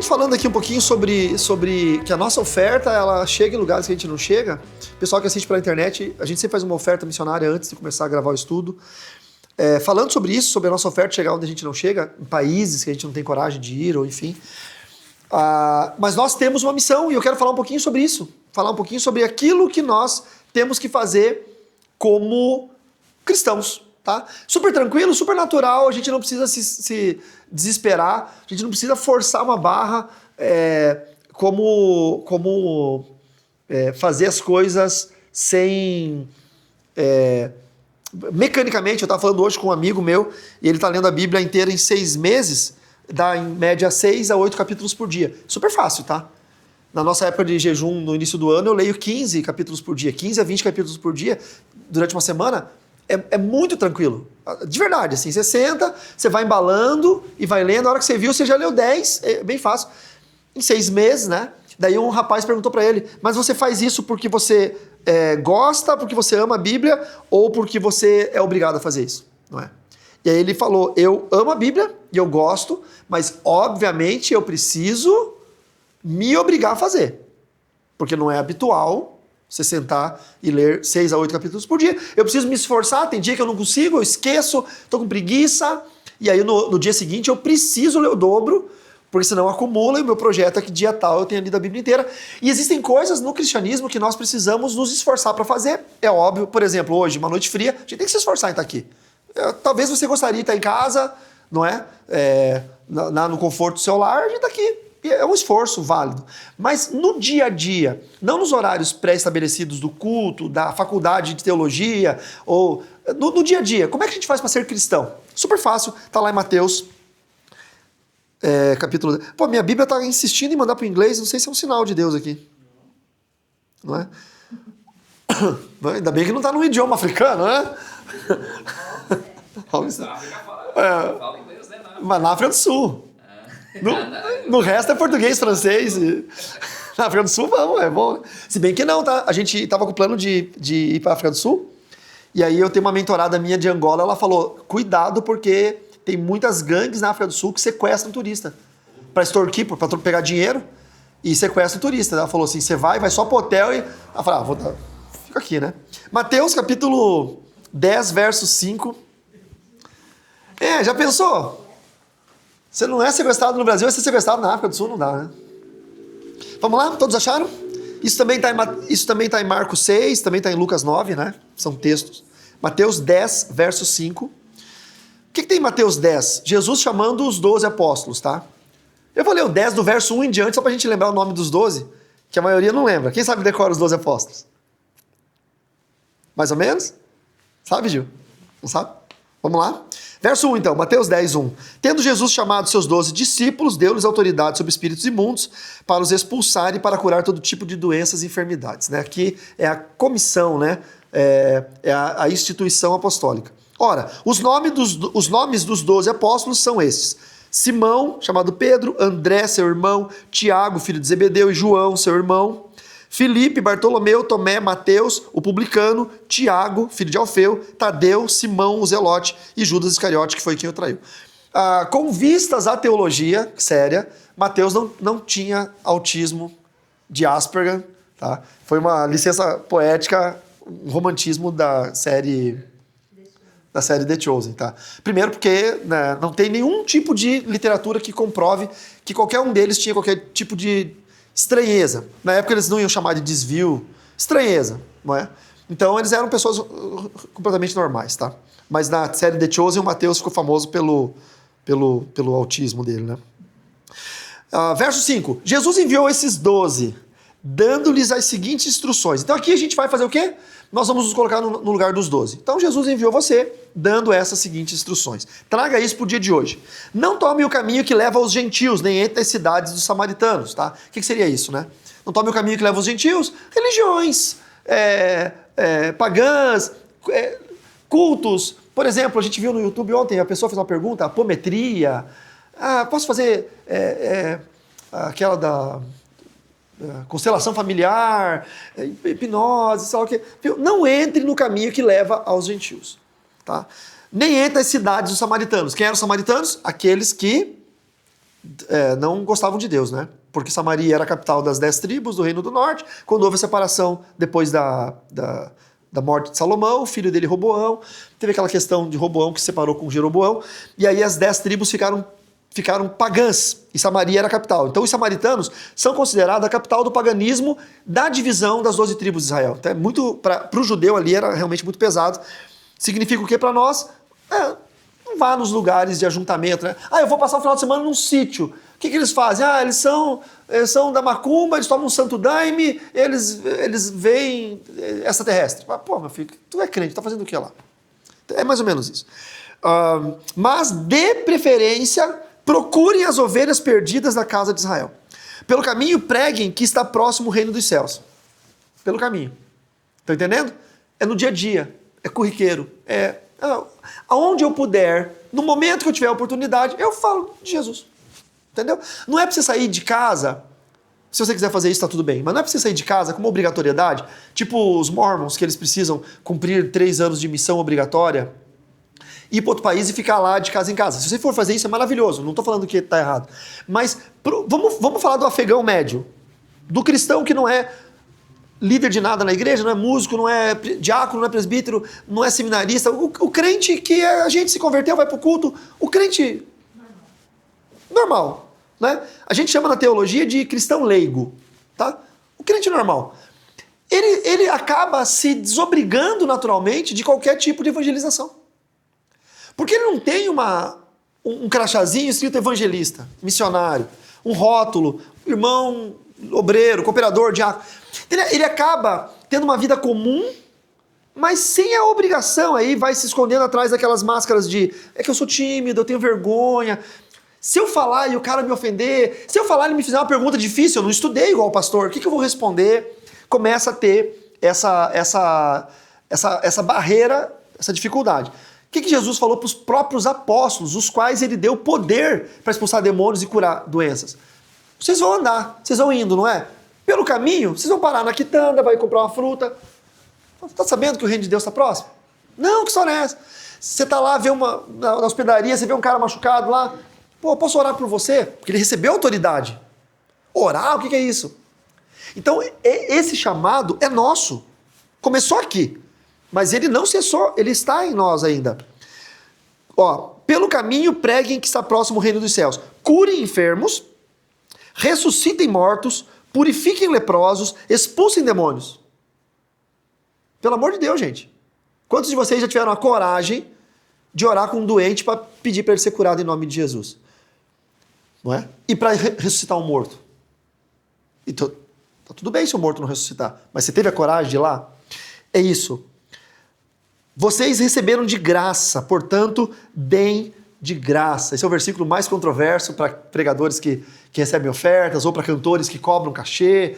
gente falando aqui um pouquinho sobre que a nossa oferta, ela chega em lugares que a gente não chega. Pessoal que assiste pela internet, a gente sempre faz uma oferta missionária antes de começar a gravar o estudo. Falando sobre isso, sobre a nossa oferta chegar onde a gente não chega, em países que a gente não tem coragem de ir, ou enfim. Mas nós temos uma missão e eu quero falar um pouquinho sobre isso. Falar um pouquinho sobre aquilo que nós temos que fazer como cristãos. Tá? Super tranquilo, super natural, a gente não precisa se desesperar, a gente não precisa forçar uma barra como fazer as coisas sem... mecanicamente. Eu estava falando hoje com um amigo meu e ele está lendo a Bíblia inteira em 6 meses, dá em média 6 a 8 capítulos por dia. Super fácil, tá? Na nossa época de jejum, no início do ano, eu leio 15 capítulos por dia, 15 a 20 capítulos por dia durante uma semana. É muito tranquilo. De verdade, assim, você senta, você vai embalando e vai lendo. A hora que você viu, você já leu 10, é bem fácil. Em 6 meses, né? Daí um rapaz perguntou para ele, mas você faz isso porque você gosta, porque você ama a Bíblia ou porque você é obrigado a fazer isso? Não é? E aí ele falou, eu amo a Bíblia e eu gosto, mas obviamente eu preciso me obrigar a fazer. Porque não é habitual você sentar e ler 6 a 8 capítulos por dia. Eu preciso me esforçar, tem dia que eu não consigo, eu esqueço, tô com preguiça. E aí no dia seguinte eu preciso ler o dobro, porque senão acumula e o meu projeto é que dia tal eu tenha lido a Bíblia inteira. E existem coisas no cristianismo que nós precisamos nos esforçar para fazer. É óbvio, por exemplo, hoje, uma noite fria, a gente tem que se esforçar em estar aqui. Talvez você gostaria de estar em casa, não é? No conforto do seu lar, a gente está aqui. É um esforço válido. Mas no dia a dia, não nos horários pré-estabelecidos do culto, da faculdade de teologia, ou no dia a dia, como é que a gente faz para ser cristão? Super fácil, tá lá em Mateus, capítulo... Pô, minha Bíblia tá insistindo em mandar para o inglês, não sei se é um sinal de Deus aqui. Não é? Ainda bem que não tá num idioma africano, né? Fala inglês, né? Mas na África do Sul. No resto é português, francês. Na África do Sul, vamos, é bom. Se bem que não, tá? A gente tava com o plano de ir para a África do Sul. E aí eu tenho uma mentorada minha de Angola, ela falou, cuidado porque tem muitas gangues na África do Sul que sequestram turista. Para extorquir, para pegar dinheiro e sequestram turista. Ela falou assim, você vai só pro hotel e... Ela falou, fica aqui, né? Mateus, capítulo 10, verso 5. Já pensou? Você não é sequestrado no Brasil, vai ser sequestrado na África do Sul, não dá, né? Vamos lá? Todos acharam? Isso também está em Marcos 6, também está em Lucas 9, né? São textos. Mateus 10, verso 5. O que tem em Mateus 10? Jesus chamando os 12 apóstolos, tá? Eu vou ler o 10 do verso 1 em diante, só para a gente lembrar o nome dos 12, que a maioria não lembra. Quem sabe decora os 12 apóstolos? Mais ou menos? Sabe, Gil? Não sabe? Vamos lá? Verso 1, então, Mateus 10, 1. Tendo Jesus chamado seus 12 discípulos, deu-lhes autoridade sobre espíritos imundos para os expulsar e para curar todo tipo de doenças e enfermidades. Né? Aqui é a comissão, né? É a instituição apostólica. Ora, os nomes dos 12 apóstolos são esses. Simão, chamado Pedro, André, seu irmão, Tiago, filho de Zebedeu, e João, seu irmão, Filipe, Bartolomeu, Tomé, Mateus, o publicano, Tiago, filho de Alfeu, Tadeu, Simão, o Zelote e Judas Iscariote, que foi quem o traiu. Com vistas à teologia séria, Mateus não tinha autismo de Asperger, tá? Foi uma licença poética, um romantismo da série The Chosen, tá? Primeiro porque né, não tem nenhum tipo de literatura que comprove que qualquer um deles tinha qualquer tipo de estranheza. Na época eles não iam chamar de desvio, estranheza, não é? Então eles eram pessoas completamente normais, tá? Mas na série The Chosen o Mateus ficou famoso pelo autismo dele, né? Verso 5. Jesus enviou esses 12, dando-lhes as seguintes instruções. Então aqui a gente vai fazer o quê? Nós vamos nos colocar no lugar dos 12. Então Jesus enviou você, dando essas seguintes instruções. Traga isso para o dia de hoje. Não tome o caminho que leva aos gentios, nem entre as cidades dos samaritanos, tá? O que seria isso, né? Não tome o caminho que leva aos gentios, religiões, pagãs, cultos. Por exemplo, a gente viu no YouTube ontem, a pessoa fez uma pergunta, apometria. Posso fazer aquela da... constelação familiar, hipnose, sei lá o quê. Não entre no caminho que leva aos gentios. Tá? Nem entre nas cidades dos samaritanos. Quem eram os samaritanos? Aqueles que não gostavam de Deus, né? Porque Samaria era a capital das 10 tribos do Reino do Norte. Quando houve a separação depois da morte de Salomão, o filho dele Roboão, teve aquela questão de Roboão que se separou com Jeroboão, e aí as 10 tribos ficaram pagãs, e Samaria era a capital. Então os samaritanos são considerados a capital do paganismo da divisão das 12 tribos de Israel. Então, para o judeu ali era realmente muito pesado. Significa o que para nós? Não vá nos lugares de ajuntamento, né? Eu vou passar o final de semana num sítio. O que eles fazem? Eles são da macumba, eles tomam um santo daime, eles veem extraterrestre. Pô, meu filho, tu é crente, tá fazendo o que lá? É mais ou menos isso. Mas, de preferência, procurem as ovelhas perdidas da casa de Israel. Pelo caminho, preguem que está próximo o reino dos céus. Pelo caminho. Estão entendendo? É no dia a dia, é corriqueiro, aonde eu puder, no momento que eu tiver a oportunidade, eu falo de Jesus. Entendeu? Não é para você sair de casa, se você quiser fazer isso, tá tudo bem, mas não é para você sair de casa com uma obrigatoriedade, tipo os mormons, que eles precisam cumprir 3 anos de missão obrigatória, ir para outro país e ficar lá de casa em casa. Se você for fazer isso, é maravilhoso, não estou falando que está errado. Mas vamos falar do afegão médio, do cristão que não é líder de nada na igreja, não é músico, não é diácono, não é presbítero, não é seminarista. O crente que a gente se converteu, vai para o culto, o crente normal, né? A gente chama na teologia de cristão leigo, tá? O crente normal. Ele acaba se desobrigando naturalmente de qualquer tipo de evangelização. Porque ele não tem um crachazinho escrito evangelista, missionário, um rótulo, irmão, obreiro, cooperador, diácono. Ele acaba tendo uma vida comum, mas sem a obrigação, aí vai se escondendo atrás daquelas máscaras de é que eu sou tímido, eu tenho vergonha. Se eu falar e o cara me ofender, se eu falar e ele me fizer uma pergunta difícil, eu não estudei igual o pastor, o que eu vou responder? Começa a ter essa barreira, essa dificuldade. O que Jesus falou para os próprios apóstolos, os quais ele deu poder para expulsar demônios e curar doenças? Vocês vão andar, vocês vão indo, não é? Pelo caminho, vocês vão parar na quitanda, vai comprar uma fruta. Você está sabendo que o reino de Deus está próximo? Não, que história é essa? Você está lá, na hospedaria, você vê um cara machucado lá. Pô, posso orar por você? Porque ele recebeu autoridade. Orar, o que é isso? Então, esse chamado é nosso. Começou aqui. Mas ele não cessou, ele está em nós ainda. Pelo caminho, preguem que está próximo o reino dos céus. Curem enfermos, ressuscitem mortos, purifiquem leprosos, expulsem demônios. Pelo amor de Deus, gente. Quantos de vocês já tiveram a coragem de orar com um doente para pedir para ele ser curado em nome de Jesus? Não é? E para ressuscitar um morto? Então, tá tudo bem se o morto não ressuscitar, mas você teve a coragem de ir lá? É isso. Vocês receberam de graça, portanto, deem de graça. Esse é o versículo mais controverso para pregadores que recebem ofertas ou para cantores que cobram cachê.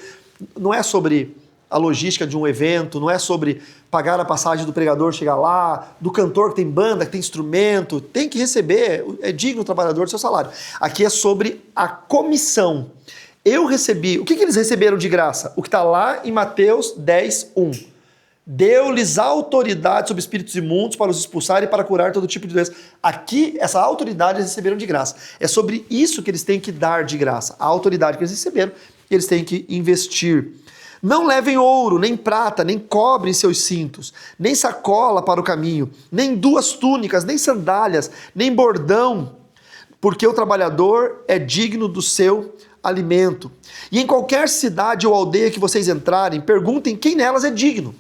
Não é sobre a logística de um evento, não é sobre pagar a passagem do pregador chegar lá, do cantor que tem banda, que tem instrumento, tem que receber, é digno o trabalhador do seu salário. Aqui é sobre a comissão. Eu recebi, o que eles receberam de graça? O que está lá em Mateus 10, 1. Deu-lhes autoridade sobre espíritos imundos para os expulsar e para curar todo tipo de doença. Aqui, essa autoridade eles receberam de graça. É sobre isso que eles têm que dar de graça. A autoridade que eles receberam, eles têm que investir. Não levem ouro, nem prata, nem cobre em seus cintos, nem sacola para o caminho, nem 2 túnicas, nem sandálias, nem bordão, porque o trabalhador é digno do seu alimento. E em qualquer cidade ou aldeia que vocês entrarem, perguntem quem nelas é digno.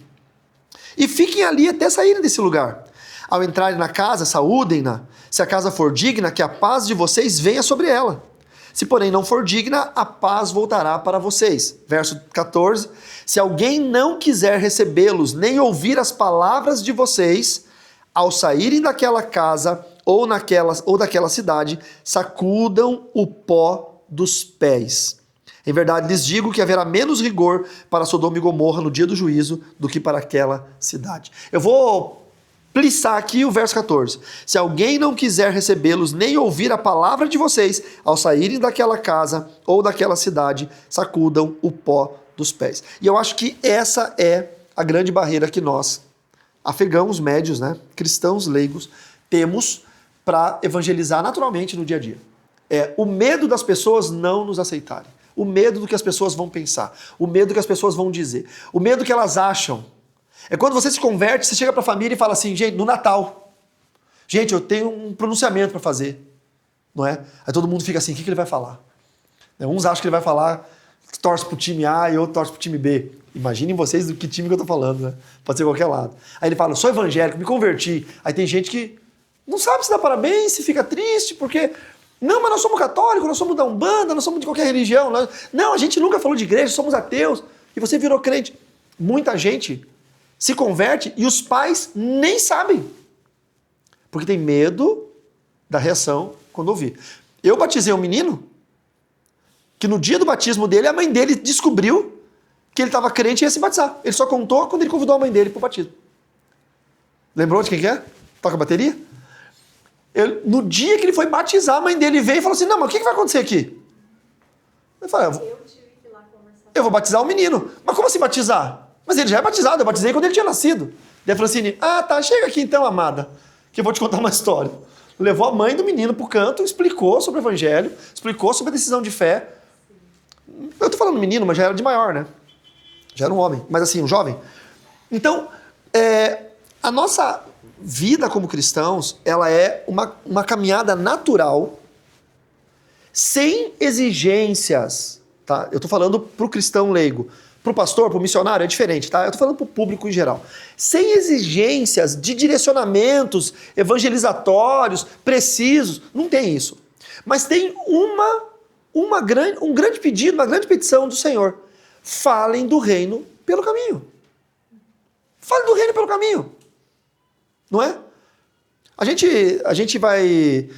E fiquem ali até saírem desse lugar. Ao entrarem na casa, saúdem-na. Se a casa for digna, que a paz de vocês venha sobre ela. Se, porém, não for digna, a paz voltará para vocês. Verso 14. Se alguém não quiser recebê-los, nem ouvir as palavras de vocês, ao saírem daquela casa ou daquela cidade, sacudam o pó dos pés. Em verdade, lhes digo que haverá menos rigor para Sodoma e Gomorra no dia do juízo do que para aquela cidade. Eu vou plissar aqui o verso 14. Se alguém não quiser recebê-los nem ouvir a palavra de vocês, ao saírem daquela casa ou daquela cidade, sacudam o pó dos pés. E eu acho que essa é a grande barreira que nós, afegãos médios, né, cristãos leigos, temos para evangelizar naturalmente no dia a dia. o medo das pessoas não nos aceitarem. O medo do que as pessoas vão pensar. O medo do que as pessoas vão dizer. O medo que elas acham. É quando você se converte, você chega para a família e fala assim, gente, no Natal, gente, eu tenho um pronunciamento para fazer. Não é? Aí todo mundo fica assim, o que ele vai falar? Uns acham que ele vai falar que torce pro time A e outro torce pro time B. Imaginem vocês do que time que eu tô falando, né? Pode ser qualquer lado. Aí ele fala, sou evangélico, me converti. Aí tem gente que não sabe se dá parabéns, se fica triste, porque... Não, mas nós somos católicos, nós somos da Umbanda, nós somos de qualquer religião. Não, a gente nunca falou de igreja, somos ateus. E você virou crente. Muita gente se converte e os pais nem sabem. Porque tem medo da reação quando ouvir. Eu batizei um menino que no dia do batismo dele, a mãe dele descobriu que ele estava crente e ia se batizar. Ele só contou quando ele convidou a mãe dele para o batismo. Lembrou de quem que é? Toca a bateria? No dia que ele foi batizar, a mãe dele veio e falou assim, não, mas o que vai acontecer aqui? Eu falei, eu vou batizar o menino. Mas como assim batizar? Mas ele já é batizado, eu batizei quando ele tinha nascido. Daí falou assim, tá, chega aqui então, amada, que eu vou te contar uma história. Levou a mãe do menino pro canto, explicou sobre o evangelho, explicou sobre a decisão de fé. Eu tô falando menino, mas já era de maior, né? Já era um homem, mas assim, um jovem. Então, a nossa vida como cristãos, ela é uma caminhada natural, sem exigências, tá? Eu tô falando pro cristão leigo. Pro pastor, pro missionário, é diferente, tá? Eu tô falando pro público em geral. Sem exigências de direcionamentos evangelizatórios, precisos, não tem isso. Mas tem um grande pedido, uma grande petição do Senhor. Falem do reino pelo caminho. Falem do reino pelo caminho. Não é? A gente vai...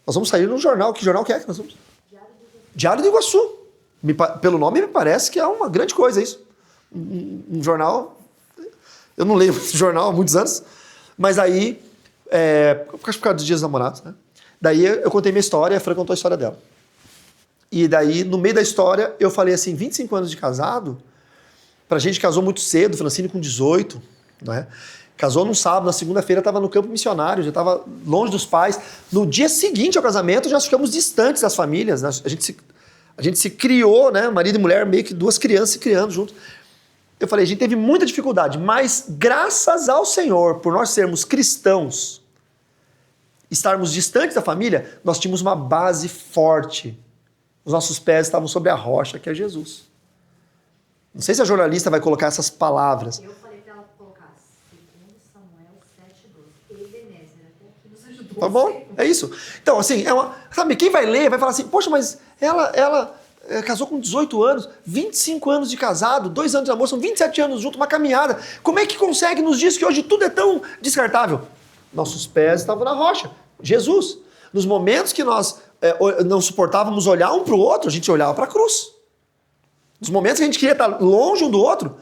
Nós vamos sair num jornal. Que jornal que é que nós vamos? Diário do Iguaçu. Pelo nome me parece que é uma grande coisa isso. Um jornal... Eu não leio esse jornal há muitos anos. Mas aí... Acho que por causa dos Dias dos Namorados, né? Daí eu contei minha história, a Fran contou a história dela. E daí, no meio da história, eu falei assim, 25 anos de casado, pra gente casou muito cedo, Francine com 18, né? Casou num sábado, na segunda-feira estava no campo missionário, já estava longe dos pais. No dia seguinte ao casamento, já ficamos distantes das famílias, né? A gente se criou, né? Marido e mulher, meio que duas crianças se criando juntos. Eu falei, a gente teve muita dificuldade, mas graças ao Senhor, por nós sermos cristãos, estarmos distantes da família, nós tínhamos uma base forte. Os nossos pés estavam sobre a rocha, que é Jesus. Não sei se a jornalista vai colocar essas palavras. Eu falei para ela colocar 2 Samuel 7:12. Ebenezer, até aqui nos ajudou. Tá bom? É isso. Então, assim, sabe, quem vai ler vai falar assim, poxa, mas ela casou com 18 anos, 25 anos de casado, 2 anos de amor, são 27 anos juntos, uma caminhada. Como é que consegue nos dias que hoje tudo é tão descartável? Nossos pés estavam na rocha. Jesus. Nos momentos que nós não suportávamos olhar um para o outro, a gente olhava para a cruz. Nos momentos que a gente queria estar longe um do outro,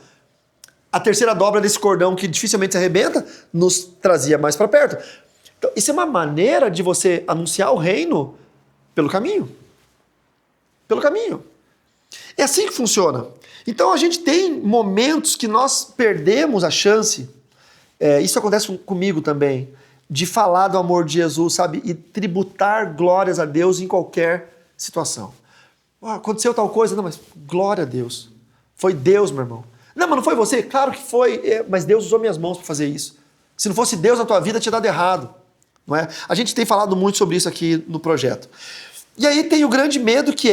a terceira dobra desse cordão que dificilmente se arrebenta, nos trazia mais para perto. Então, isso é uma maneira de você anunciar o reino pelo caminho. Pelo caminho. É assim que funciona. Então a gente tem momentos que nós perdemos a chance, isso acontece comigo também, de falar do amor de Jesus, sabe? E tributar glórias a Deus em qualquer situação. Aconteceu tal coisa, não, mas glória a Deus. Foi Deus, meu irmão. Não, mas não foi você? Claro que foi, mas Deus usou minhas mãos para fazer isso. Se não fosse Deus na tua vida, tinha dado errado. Não é? A gente tem falado muito sobre isso aqui no projeto. E aí tem o grande medo que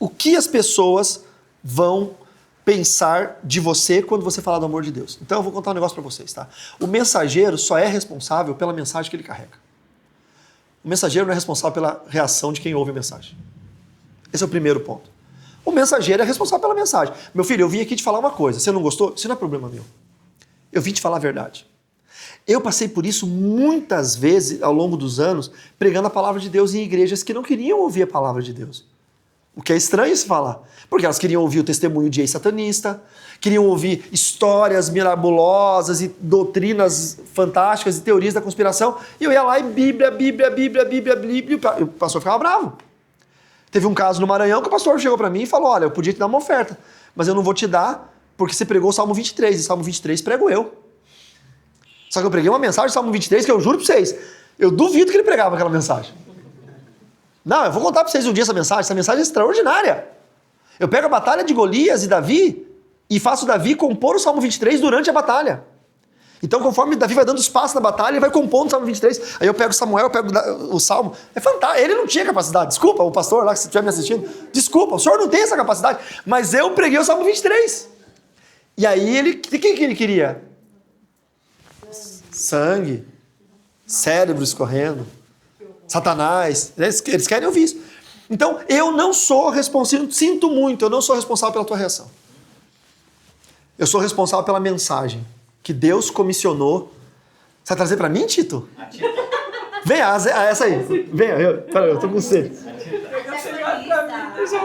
o que as pessoas vão pensar de você quando você falar do amor de Deus. Então eu vou contar um negócio para vocês, tá? O mensageiro só é responsável pela mensagem que ele carrega. O mensageiro não é responsável pela reação de quem ouve a mensagem. Esse é o primeiro ponto. O mensageiro é responsável pela mensagem. Meu filho, eu vim aqui te falar uma coisa. Você não gostou? Isso não é problema meu. Eu vim te falar a verdade. Eu passei por isso muitas vezes ao longo dos anos, pregando a palavra de Deus em igrejas que não queriam ouvir a palavra de Deus. O que é estranho se falar. Porque elas queriam ouvir o testemunho de ex-satanista, queriam ouvir histórias mirabolosas e doutrinas fantásticas e teorias da conspiração. E eu ia lá e Bíblia, e o pastor ficava bravo. Teve um caso no Maranhão que o pastor chegou para mim e falou, olha, eu podia te dar uma oferta, mas eu não vou te dar porque você pregou o Salmo 23, e Salmo 23 prego eu. Só que eu preguei uma mensagem do Salmo 23 que eu juro para vocês, eu duvido que ele pregava aquela mensagem. Não, eu vou contar para vocês um dia essa mensagem é extraordinária. Eu pego a batalha de Golias e Davi e faço Davi compor o Salmo 23 durante a batalha. Então, conforme Davi vai dando espaço na batalha, ele vai compondo o Salmo 23. Aí eu pego Samuel, eu pego o Salmo. É fantástico. Ele não tinha capacidade. Desculpa, o pastor lá que estiver me assistindo. Desculpa, o senhor não tem essa capacidade. Mas eu preguei o Salmo 23. E aí, o que ele queria? Sangue. Cérebro escorrendo. Satanás. Eles querem ouvir isso. Então, eu não sou responsável, sinto muito, eu não sou responsável pela tua reação. Eu sou responsável pela mensagem que Deus comissionou. Você vai trazer pra mim, Tito? Vem, essa aí. Vem, eu tô com sede.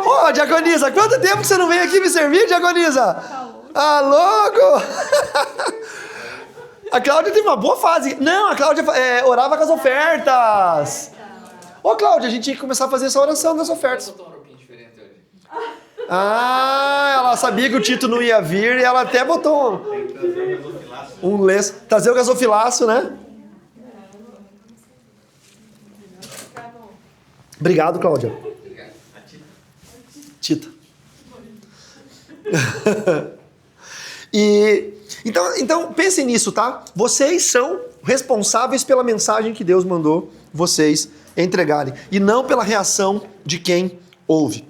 Ô, Diaconisa, quanto tempo que você não vem aqui me servir, Diaconisa? Ah, louco! A Cláudia teve uma boa fase. Não, a Cláudia orava com as ofertas. Ô, Cláudia, a gente tinha que começar a fazer essa oração das ofertas. Ah, ela sabia que o Tito não ia vir e ela até botou um lenço. Trazer o gasofilaço, né? Obrigado, Cláudia. Tita. Então, pensem nisso, tá? Vocês são responsáveis pela mensagem que Deus mandou vocês entregarem. E não pela reação de quem ouve.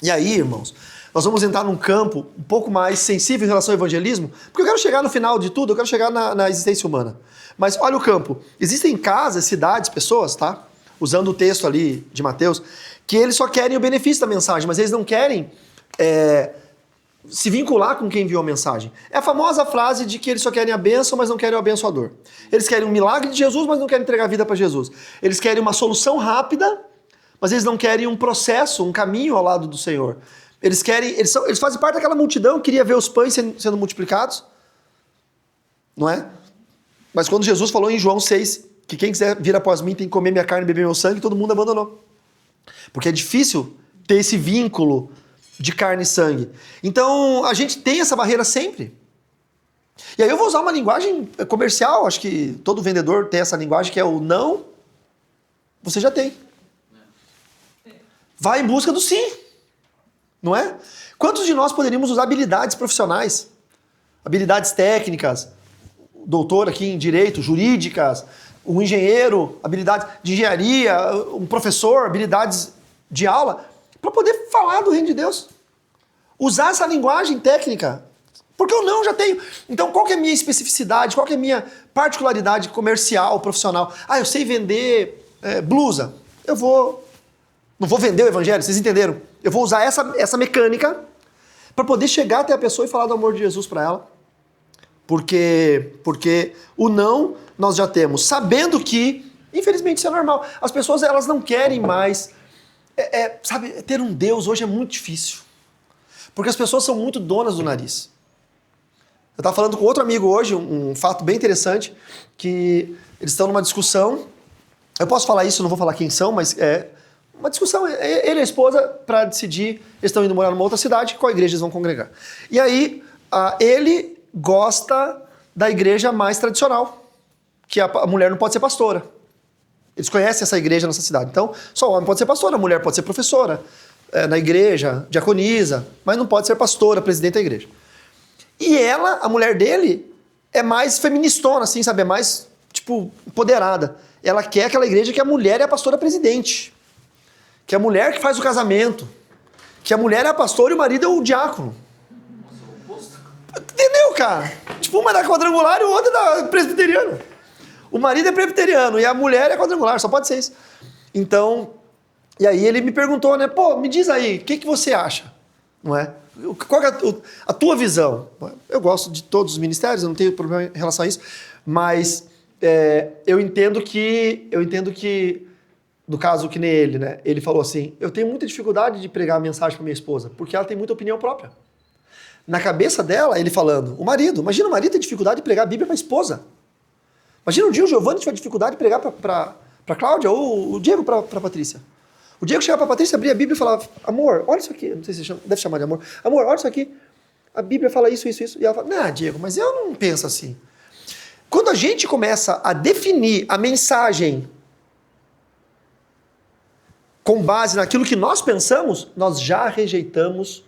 E aí, irmãos, nós vamos entrar num campo um pouco mais sensível em relação ao evangelismo, porque eu quero chegar no final de tudo, eu quero chegar na existência humana. Mas olha o campo. Existem casas, cidades, pessoas, tá? Usando o texto ali de Mateus, que eles só querem o benefício da mensagem, mas eles não querem se vincular com quem enviou a mensagem. É a famosa frase de que eles só querem a bênção, mas não querem o abençoador. Eles querem um milagre de Jesus, mas não querem entregar a vida para Jesus. Eles querem uma solução rápida, mas eles não querem um processo, um caminho ao lado do Senhor. Eles fazem parte daquela multidão que queria ver os pães sendo multiplicados, não é? Mas quando Jesus falou em João 6, que quem quiser vir após mim tem que comer minha carne e beber meu sangue, todo mundo abandonou. Porque é difícil ter esse vínculo de carne e sangue. Então, a gente tem essa barreira sempre. E aí eu vou usar uma linguagem comercial, acho que todo vendedor tem essa linguagem, que é o não, você já tem. Vai em busca do sim, não é? Quantos de nós poderíamos usar habilidades profissionais, habilidades técnicas, doutor aqui em direito, jurídicas, um engenheiro, habilidades de engenharia, um professor, habilidades de aula, para poder falar do reino de Deus. Usar essa linguagem técnica. Porque eu não já tenho. Então, qual que é a minha especificidade? Qual que é a minha particularidade comercial, profissional? Ah, eu sei vender blusa. Eu não vou vender o evangelho, vocês entenderam? Eu vou usar essa mecânica para poder chegar até a pessoa e falar do amor de Jesus para ela. Porque o não nós já temos. Sabendo que, infelizmente, isso é normal. As pessoas, elas não querem mais. Sabe, ter um Deus hoje é muito difícil. Porque as pessoas são muito donas do nariz. Eu estava falando com outro amigo hoje, um fato bem interessante, que eles estão numa discussão. Eu posso falar isso, não vou falar quem são, mas é uma discussão. Ele e a esposa, para decidir, eles estão indo morar numa outra cidade, qual igreja eles vão congregar. E aí, ele gosta da igreja mais tradicional, que a mulher não pode ser pastora. Eles conhecem essa igreja nessa cidade. Então, só o homem pode ser pastor, a mulher pode ser professora na igreja, diaconisa, mas não pode ser pastora, presidente da igreja. E ela, a mulher dele, é mais feministona, assim, sabe? É mais, empoderada. Ela quer aquela igreja que a mulher é a pastora presidente. Que é a mulher que faz o casamento. Que a mulher é a pastora e o marido é o diácono. Entendeu, cara? Uma é da quadrangular e o outro é da presbiteriana. O marido é presbiteriano e a mulher é quadrangular, só pode ser isso. Então, e aí ele me perguntou, né? Pô, me diz aí, o que você acha? Não é? Qual é a tua visão? Eu gosto de todos os ministérios, eu não tenho problema em relação a isso, mas eu entendo que, no caso que nem ele, né? Ele falou assim, eu tenho muita dificuldade de pregar a mensagem para minha esposa, porque ela tem muita opinião própria. Na cabeça dela, ele falando, imagina o marido ter dificuldade de pregar a Bíblia para a esposa. Imagina um dia o Giovanni tiver dificuldade de pregar para a Cláudia ou o Diego para a Patrícia. O Diego chegava para a Patrícia, abria a Bíblia e falava, amor, olha isso aqui. Não sei se você deve chamar de amor. Amor, olha isso aqui. A Bíblia fala isso, isso, isso. E ela fala, não, Diego, mas eu não penso assim. Quando a gente começa a definir a mensagem com base naquilo que nós pensamos, nós já rejeitamos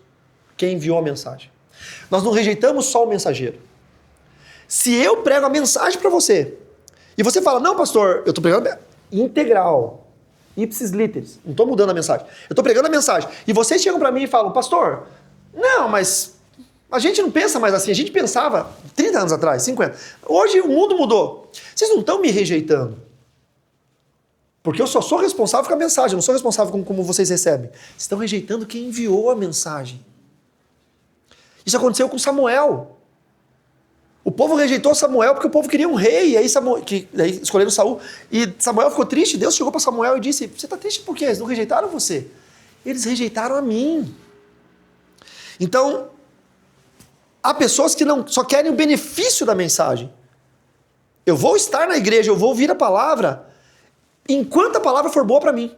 quem enviou a mensagem. Nós não rejeitamos só o mensageiro. Se eu prego a mensagem para você, e você fala, não, pastor, eu estou pregando integral, ipsis literis, não estou mudando a mensagem. Eu estou pregando a mensagem. E vocês chegam para mim e falam, pastor, não, mas a gente não pensa mais assim. A gente pensava 30 anos atrás, 50. Hoje o mundo mudou. Vocês não estão me rejeitando. Porque eu só sou responsável com a mensagem, eu não sou responsável com como vocês recebem. Vocês estão rejeitando quem enviou a mensagem. Isso aconteceu com Samuel. O povo rejeitou Samuel porque o povo queria um rei, e aí, daí escolheram Saul. E Samuel ficou triste, Deus chegou para Samuel e disse, você está triste por quê? Eles não rejeitaram você. Eles rejeitaram a mim. Então, há pessoas que não só querem o benefício da mensagem. Eu vou estar na igreja, eu vou ouvir a palavra, enquanto a palavra for boa para mim.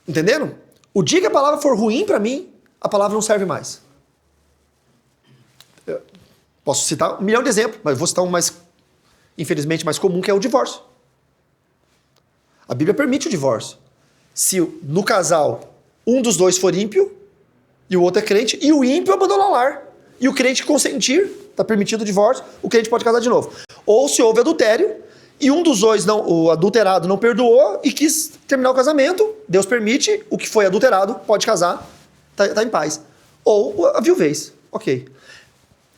Entenderam? O dia que a palavra for ruim para mim, a palavra não serve mais. Eu posso citar 1 milhão de exemplos, mas vou citar um mais, infelizmente, mais comum, que é o divórcio. A Bíblia permite o divórcio. Se no casal um dos dois for ímpio, e o outro é crente, e o ímpio abandona o lar. E o crente consentir, está permitido o divórcio, o crente pode casar de novo. Ou se houve adultério, e um dos dois, o adulterado, não perdoou e quis terminar o casamento, Deus permite, o que foi adulterado pode casar, tá em paz. Ou a viuvez, ok.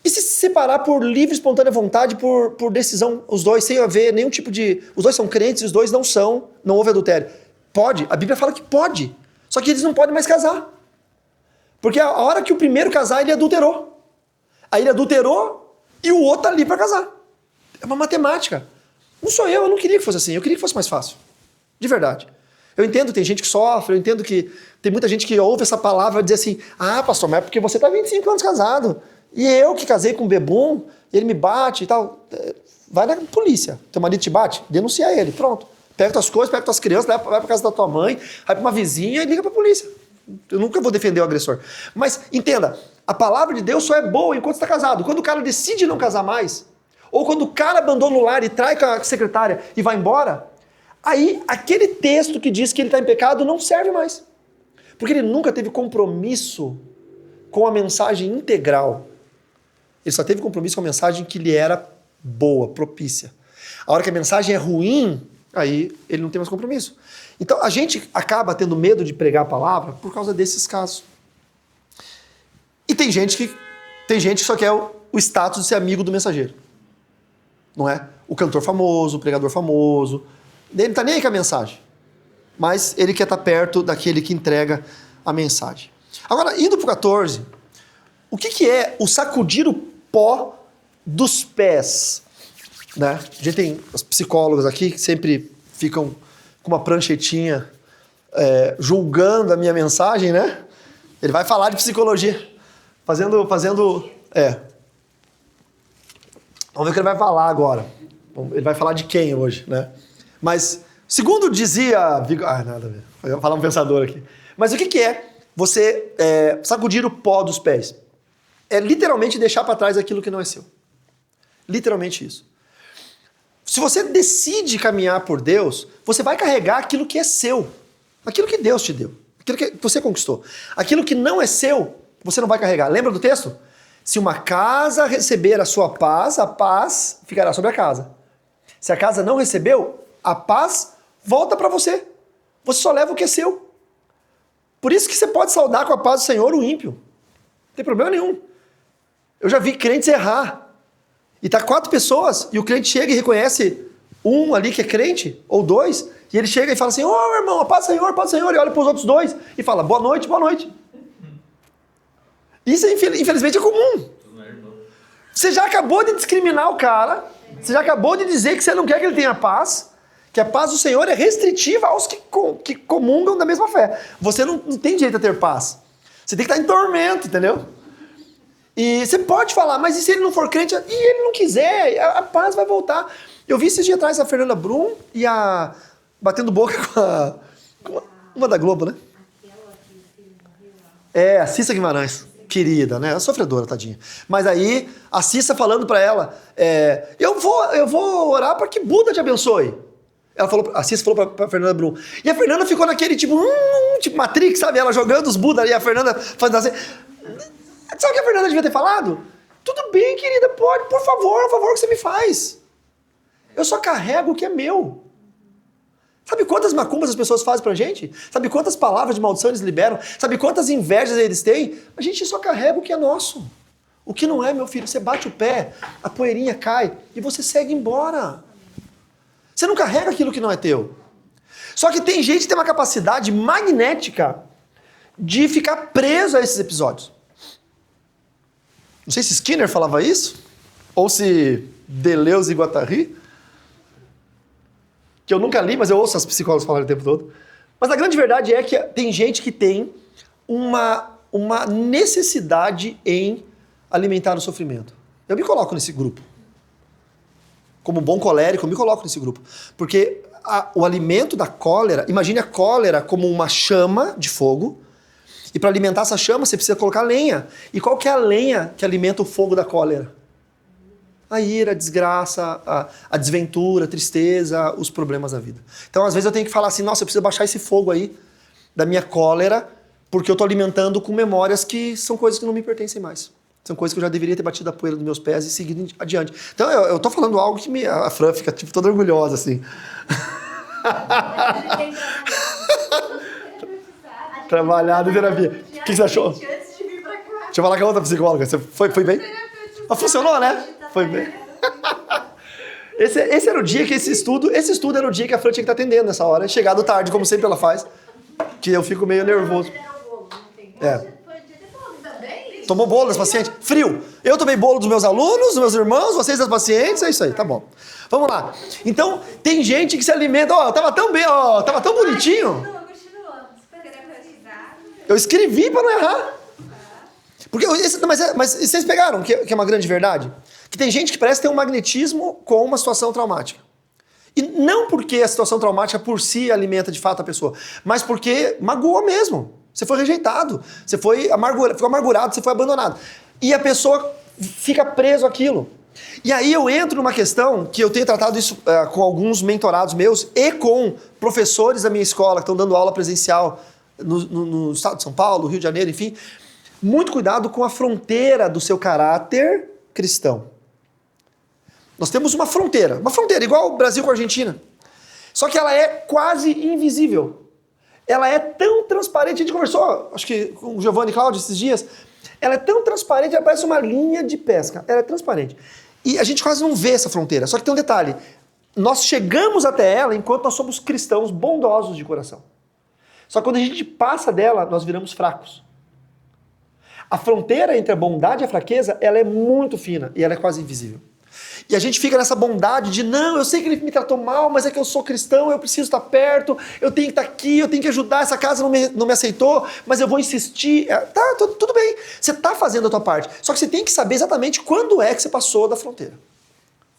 E se separar por livre, espontânea vontade, por decisão, os dois, sem haver nenhum tipo de... Os dois são crentes, os dois não são, não houve adultério. Pode, a Bíblia fala que pode, só que eles não podem mais casar. Porque a hora que o primeiro casar, ele adulterou. Aí ele adulterou e o outro tá ali para casar. É uma matemática. Não sou eu não queria que fosse assim, eu queria que fosse mais fácil. De verdade. Eu entendo, tem gente que sofre, eu entendo que tem muita gente que ouve essa palavra e diz assim, ah, pastor, mas é porque você tá 25 anos casado. E eu que casei com um bebum, ele me bate e tal. Vai na polícia. Teu marido te bate? Denuncia ele, pronto. Pega tuas coisas, pega tuas crianças, vai pra casa da tua mãe, vai pra uma vizinha e liga pra polícia. Eu nunca vou defender o agressor. Mas, entenda, a palavra de Deus só é boa enquanto está casado. Quando o cara decide não casar mais, ou quando o cara abandona o lar e trai com a secretária e vai embora, aí aquele texto que diz que ele está em pecado não serve mais. Porque ele nunca teve compromisso com a mensagem integral. Ele só teve compromisso com a mensagem que lhe era boa, propícia. A hora que a mensagem é ruim, aí ele não tem mais compromisso. Então, a gente acaba tendo medo de pregar a palavra por causa desses casos. E tem gente que só quer o status de ser amigo do mensageiro. Não é? O cantor famoso, o pregador famoso. Ele não está nem aí com a mensagem. Mas ele quer estar perto daquele que entrega a mensagem. Agora, indo para o 14, o que é o sacudir o pó dos pés? Né? A gente tem os psicólogos aqui que sempre ficam com uma pranchetinha julgando a minha mensagem, né? Ele vai falar de psicologia, fazendo. Vamos ver o que ele vai falar agora. Ele vai falar de quem hoje, né? Mas, segundo dizia... nada a ver. Vou falar um pensador aqui. Mas o que é você sacudir o pó dos pés? É literalmente deixar para trás aquilo que não é seu. Literalmente isso. Se você decide caminhar por Deus, você vai carregar aquilo que é seu. Aquilo que Deus te deu. Aquilo que você conquistou. Aquilo que não é seu, você não vai carregar. Lembra do texto? Se uma casa receber a sua paz, a paz ficará sobre a casa. Se a casa não recebeu, a paz volta para você. Você só leva o que é seu. Por isso que você pode saudar com a paz do Senhor o ímpio. Não tem problema nenhum. Eu já vi crentes errar. E tá 4 pessoas, e o crente chega e reconhece um ali que é crente, ou 2, e ele chega e fala assim, ô irmão, a paz do Senhor, e olha para os outros 2, e fala, boa noite, boa noite. Isso, infelizmente, é comum. Você já acabou de discriminar o cara, você já acabou de dizer que você não quer que ele tenha paz, que a paz do Senhor é restritiva aos que comungam da mesma fé. Você não tem direito a ter paz. Você tem que estar em tormento, entendeu? E você pode falar, mas e se ele não for crente? E ele não quiser, a paz vai voltar. Eu vi esses dias atrás a Fernanda Brum e a... batendo boca com uma da Globo, né? Aquela que o filho morreu lá. A Cissa Guimarães. Querida, né? Ela é sofredora, tadinha. Mas aí, a Cissa falando pra ela, eu vou orar para que Buda te abençoe. A Cissa falou pra Fernanda Brum. E a Fernanda ficou naquele tipo Matrix, sabe? Ela jogando os Buda e a Fernanda fazendo assim. Sabe o que a Fernanda devia ter falado? Tudo bem, querida, pode, por favor, que você me faz. Eu só carrego o que é meu. Sabe quantas macumbas as pessoas fazem pra gente? Sabe quantas palavras de maldição eles liberam? Sabe quantas invejas eles têm? A gente só carrega o que é nosso. O que não é, meu filho, você bate o pé, a poeirinha cai e você segue embora. Você não carrega aquilo que não é teu. Só que tem gente que tem uma capacidade magnética de ficar preso a esses episódios. Não sei se Skinner falava isso, ou se Deleuze e Guattari, que eu nunca li, mas eu ouço as psicólogas falarem o tempo todo. Mas a grande verdade é que tem gente que tem uma necessidade em alimentar o sofrimento. Eu me coloco nesse grupo. Como bom colérico, eu me coloco nesse grupo. Porque o alimento da cólera, imagine a cólera como uma chama de fogo, e para alimentar essa chama você precisa colocar lenha. E qual que é a lenha que alimenta o fogo da cólera? A ira, a desgraça, a desventura, a tristeza, os problemas da vida. Então, às vezes eu tenho que falar assim, nossa, eu preciso baixar esse fogo aí da minha cólera, porque eu estou alimentando com memórias que são coisas que não me pertencem mais. São coisas que eu já deveria ter batido a poeira dos meus pés e seguido adiante. Então, eu tô falando algo que a Fran fica tipo, toda orgulhosa, assim. Trabalhado em terapia. O que você achou? Antes de vir pra cá. Deixa eu falar com a outra psicóloga. Você foi bem? Mas funcionou, né? Foi bem. Esse era o dia que esse estudo era o dia que a Fran tinha que estar atendendo nessa hora. Chegado tarde, como sempre ela faz. Que eu fico meio nervoso. É. Tomou bolo das pacientes? Frio. Eu tomei bolo dos meus alunos, dos meus irmãos, vocês das pacientes, é isso aí, tá bom. Vamos lá. Então, tem gente que se alimenta, tava tão bem, tava tão bonitinho. Eu escrevi para não errar. Porque mas vocês pegaram que é uma grande verdade? Que tem gente que parece ter um magnetismo com uma situação traumática. E não porque a situação traumática por si alimenta de fato a pessoa, mas porque magoou mesmo. Você foi rejeitado, você ficou amargurado, você foi abandonado. E a pessoa fica preso àquilo. E aí eu entro numa questão que eu tenho tratado isso com alguns mentorados meus e com professores da minha escola que estão dando aula presencial no estado de São Paulo, Rio de Janeiro, enfim. Muito cuidado com a fronteira do seu caráter cristão. Nós temos uma fronteira igual o Brasil com a Argentina. Só que ela é quase invisível. Ela é tão transparente, a gente conversou, acho que com o Giovanni e Cláudio esses dias, ela é tão transparente, ela parece uma linha de pesca, ela é transparente. E a gente quase não vê essa fronteira, só que tem um detalhe, nós chegamos até ela enquanto nós somos cristãos bondosos de coração. Só que quando a gente passa dela, nós viramos fracos. A fronteira entre a bondade e a fraqueza, ela é muito fina e ela é quase invisível. E a gente fica nessa bondade de, não, eu sei que ele me tratou mal, mas é que eu sou cristão, eu preciso estar perto, eu tenho que estar aqui, eu tenho que ajudar, essa casa não me aceitou, mas eu vou insistir. Tá, tudo bem, você está fazendo a tua parte. Só que você tem que saber exatamente quando é que você passou da fronteira.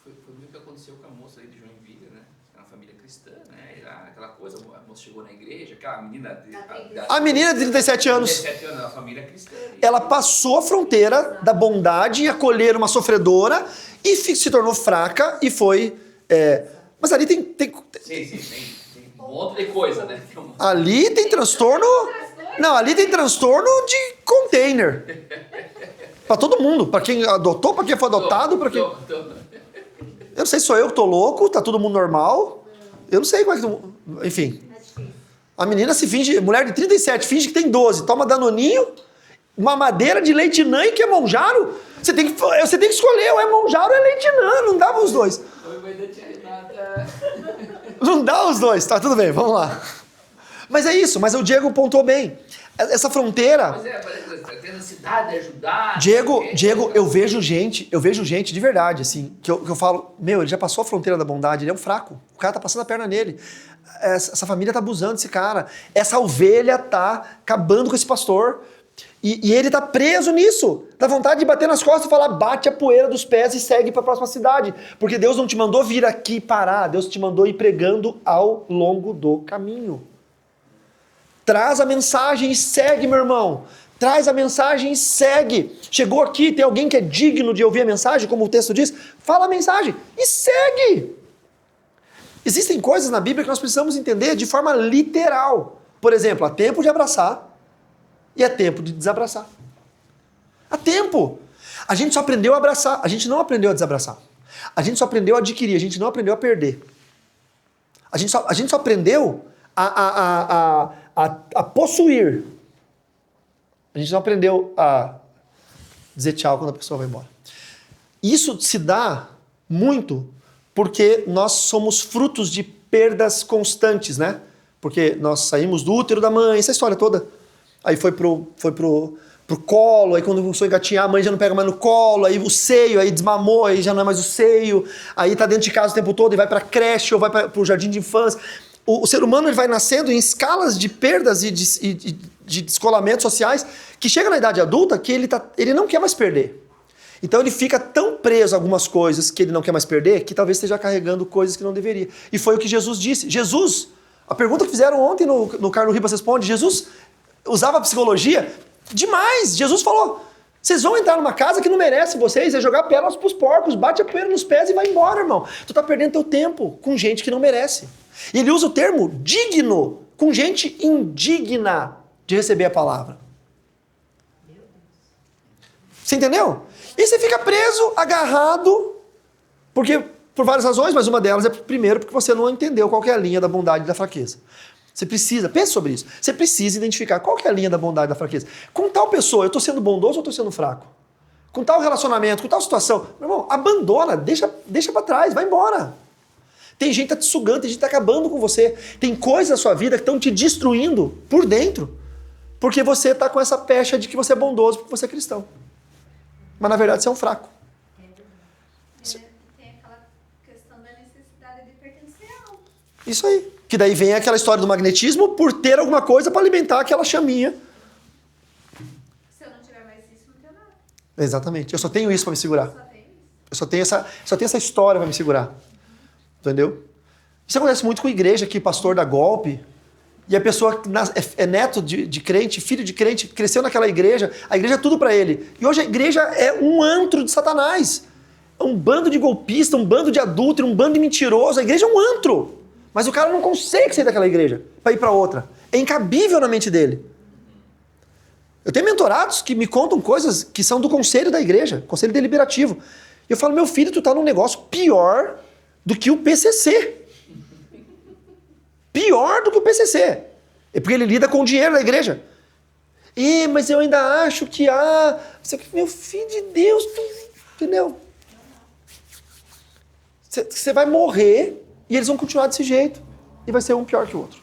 Foi o que aconteceu com a moça aí de Joinville, né? É uma família cristã, né? E lá, aquela coisa, a moça chegou na igreja, aquela menina... A menina de 37 anos. 37 anos, uma família cristã. Ela passou a fronteira da bondade em acolher uma sofredora e se tornou fraca e foi... Mas ali tem... Tem um monte de coisa, né? Ali tem transtorno... Não, ali tem transtorno de container. Pra todo mundo. Pra quem adotou, pra quem foi adotado, pra quem... Eu não sei se sou eu que tô louco, tá todo mundo normal. Eu não sei como é que... Enfim. A menina se finge... Mulher de 37, finge que tem 12. Toma danoninho, mamadeira de leite nã e que é monjaro. Você tem que escolher, ou é monjaro ou é leite nã. Não dá os dois. Não dá os dois. Tá, tudo bem, vamos lá. Mas é isso, mas o Diego pontuou bem. Essa fronteira... Mas tem necessidade de ajudar... Diego, eu vejo gente de verdade, assim, que eu falo, ele já passou a fronteira da bondade, ele é um fraco. O cara tá passando a perna nele. Essa família tá abusando desse cara. Essa ovelha tá acabando com esse pastor. E ele tá preso nisso. Dá vontade de bater nas costas e falar, bate a poeira dos pés e segue para a próxima cidade. Porque Deus não te mandou vir aqui parar. Deus te mandou ir pregando ao longo do caminho. Traz a mensagem e segue, meu irmão. Traz a mensagem e segue. Chegou aqui, tem alguém que é digno de ouvir a mensagem, como o texto diz? Fala a mensagem e segue. Existem coisas na Bíblia que nós precisamos entender de forma literal. Por exemplo, há tempo de abraçar e há tempo de desabraçar. Há tempo. A gente só aprendeu a abraçar, a gente não aprendeu a desabraçar. A gente só aprendeu a adquirir, a gente não aprendeu a perder. A gente só aprendeu a possuir. A gente não aprendeu a dizer tchau quando a pessoa vai embora. Isso se dá muito porque nós somos frutos de perdas constantes, né? Porque nós saímos do útero da mãe, essa história toda. Aí foi pro colo, aí quando começou a engatinhar, a mãe já não pega mais no colo, aí o seio, aí desmamou, aí já não é mais o seio, aí tá dentro de casa o tempo todo e vai pra creche ou vai pro jardim de infância. O ser humano ele vai nascendo em escalas de perdas e de descolamentos sociais que chega na idade adulta que ele não quer mais perder. Então ele fica tão preso a algumas coisas que ele não quer mais perder que talvez esteja carregando coisas que não deveria. E foi o que Jesus disse. Jesus, a pergunta que fizeram ontem no Carlos Ribas Responde, Jesus usava a psicologia demais. Jesus falou, vocês vão entrar numa casa que não merece vocês, é jogar pérolas pros porcos, bate a poeira nos pés e vai embora, irmão. Tu tá perdendo teu tempo com gente que não merece. E ele usa o termo digno, com gente indigna de receber a palavra. Você entendeu? E você fica preso, agarrado, porque por várias razões, mas uma delas é primeiro porque você não entendeu qual que é a linha da bondade e da fraqueza. Você precisa, pense sobre isso, você precisa identificar qual que é a linha da bondade e da fraqueza. Com tal pessoa, eu estou sendo bondoso ou estou sendo fraco? Com tal relacionamento, com tal situação, meu irmão, abandona, deixa para trás, vai embora. Tem gente que tá te sugando, tem gente que tá acabando com você. Tem coisas na sua vida que estão te destruindo por dentro, porque você tá com essa pecha de que você é bondoso porque você é cristão. Mas na verdade você é um fraco. Tem aquela questão da necessidade de pertencer a algo. Isso aí. Que daí vem aquela história do magnetismo por ter alguma coisa para alimentar aquela chaminha. Se eu não tiver mais isso, não tenho nada. Exatamente. Eu só tenho isso para me segurar. Só tem isso. Eu só tenho essa história para me segurar. Entendeu? Isso acontece muito com igreja que pastor dá golpe. E a pessoa é neto de crente, filho de crente, cresceu naquela igreja, a igreja é tudo para ele. E hoje a igreja é um antro de Satanás. É um bando de golpista, um bando de adúltero, um bando de mentiroso. A igreja é um antro. Mas o cara não consegue sair daquela igreja para ir para outra. É incabível na mente dele. Eu tenho mentorados que me contam coisas que são do conselho da igreja, conselho deliberativo. E eu falo, meu filho, tu tá num negócio pior do que o PCC. Pior do que o PCC. É porque ele lida com o dinheiro da igreja. Mas eu ainda acho que há... Meu filho de Deus, entendeu? Você vai morrer e eles vão continuar desse jeito. E vai ser um pior que o outro.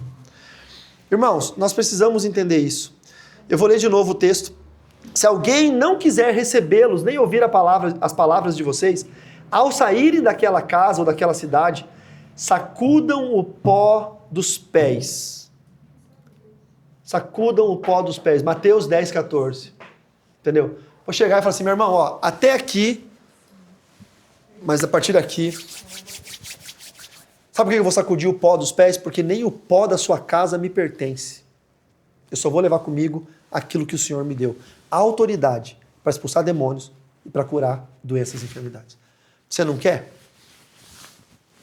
Irmãos, nós precisamos entender isso. Eu vou ler de novo o texto. Se alguém não quiser recebê-los, nem ouvir as palavras de vocês, ao saírem daquela casa ou daquela cidade, sacudam o pó dos pés. Sacudam o pó dos pés. Mateus 10, 14. Entendeu? Vou chegar e falar assim, meu irmão, ó, até aqui, mas a partir daqui... Sabe por que eu vou sacudir o pó dos pés? Porque nem o pó da sua casa me pertence. Eu só vou levar comigo aquilo que o Senhor me deu. A autoridade para expulsar demônios e para curar doenças e enfermidades. Você não quer?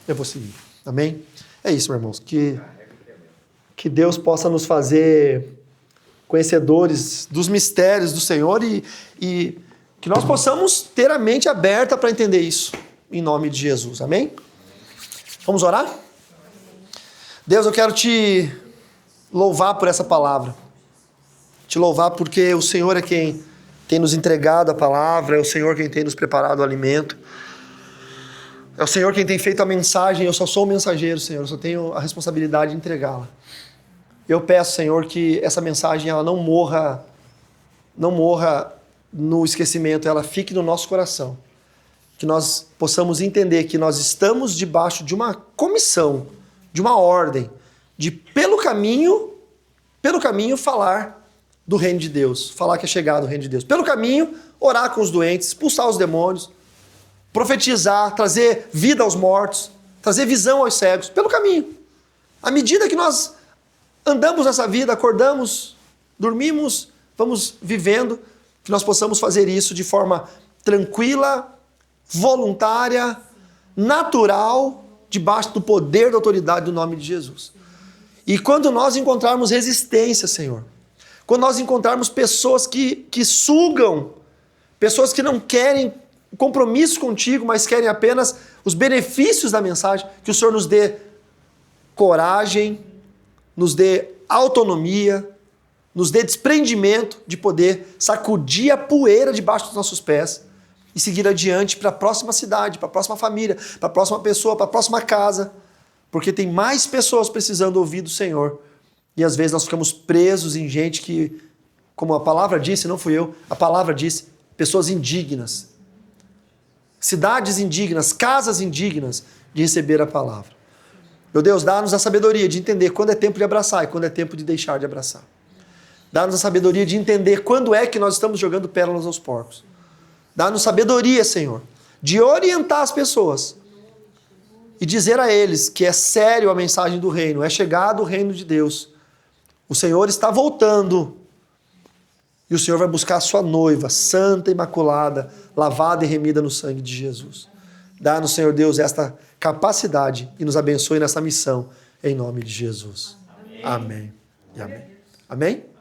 Eu vou seguir. Amém? É isso, meus irmãos. Que Deus possa nos fazer conhecedores dos mistérios do Senhor e que nós possamos ter a mente aberta para entender isso. Em nome de Jesus. Amém? Vamos orar? Deus, eu quero te louvar por essa palavra. Te louvar porque o Senhor é quem tem nos entregado a palavra, é o Senhor quem tem nos preparado o alimento. É o Senhor quem tem feito a mensagem, eu só sou o mensageiro, Senhor, eu só tenho a responsabilidade de entregá-la. Eu peço, Senhor, que essa mensagem ela não morra no esquecimento, ela fique no nosso coração. Que nós possamos entender que nós estamos debaixo de uma comissão, de uma ordem, de pelo caminho falar do reino de Deus, falar que é chegado o reino de Deus. Pelo caminho, orar com os doentes, expulsar os demônios, profetizar, trazer vida aos mortos, trazer visão aos cegos, pelo caminho. À medida que nós andamos nessa vida, acordamos, dormimos, vamos vivendo, que nós possamos fazer isso de forma tranquila, voluntária, natural debaixo do poder da autoridade do nome de Jesus. E quando nós encontrarmos resistência, Senhor, quando nós encontrarmos pessoas que sugam, pessoas que não querem compromisso contigo, mas querem apenas os benefícios da mensagem, que o Senhor nos dê coragem, nos dê autonomia, nos dê desprendimento de poder sacudir a poeira debaixo dos nossos pés e seguir adiante para a próxima cidade, para a próxima família, para a próxima pessoa, para a próxima casa, porque tem mais pessoas precisando ouvir do Senhor. E às vezes nós ficamos presos em gente que, como a palavra disse, não fui eu, a palavra disse, pessoas indignas, cidades indignas, casas indignas de receber a palavra. Meu Deus, dá-nos a sabedoria de entender quando é tempo de abraçar e quando é tempo de deixar de abraçar. Dá-nos a sabedoria de entender quando é que nós estamos jogando pérolas aos porcos. Dá-nos sabedoria, Senhor, de orientar as pessoas e dizer a eles que é sério a mensagem do reino, é chegado o reino de Deus. O Senhor está voltando e o Senhor vai buscar a sua noiva, santa, imaculada, lavada e remida no sangue de Jesus. Dá-nos, Senhor Deus, esta capacidade e nos abençoe nessa missão, em nome de Jesus. Amém. Amém. E amém. Amém?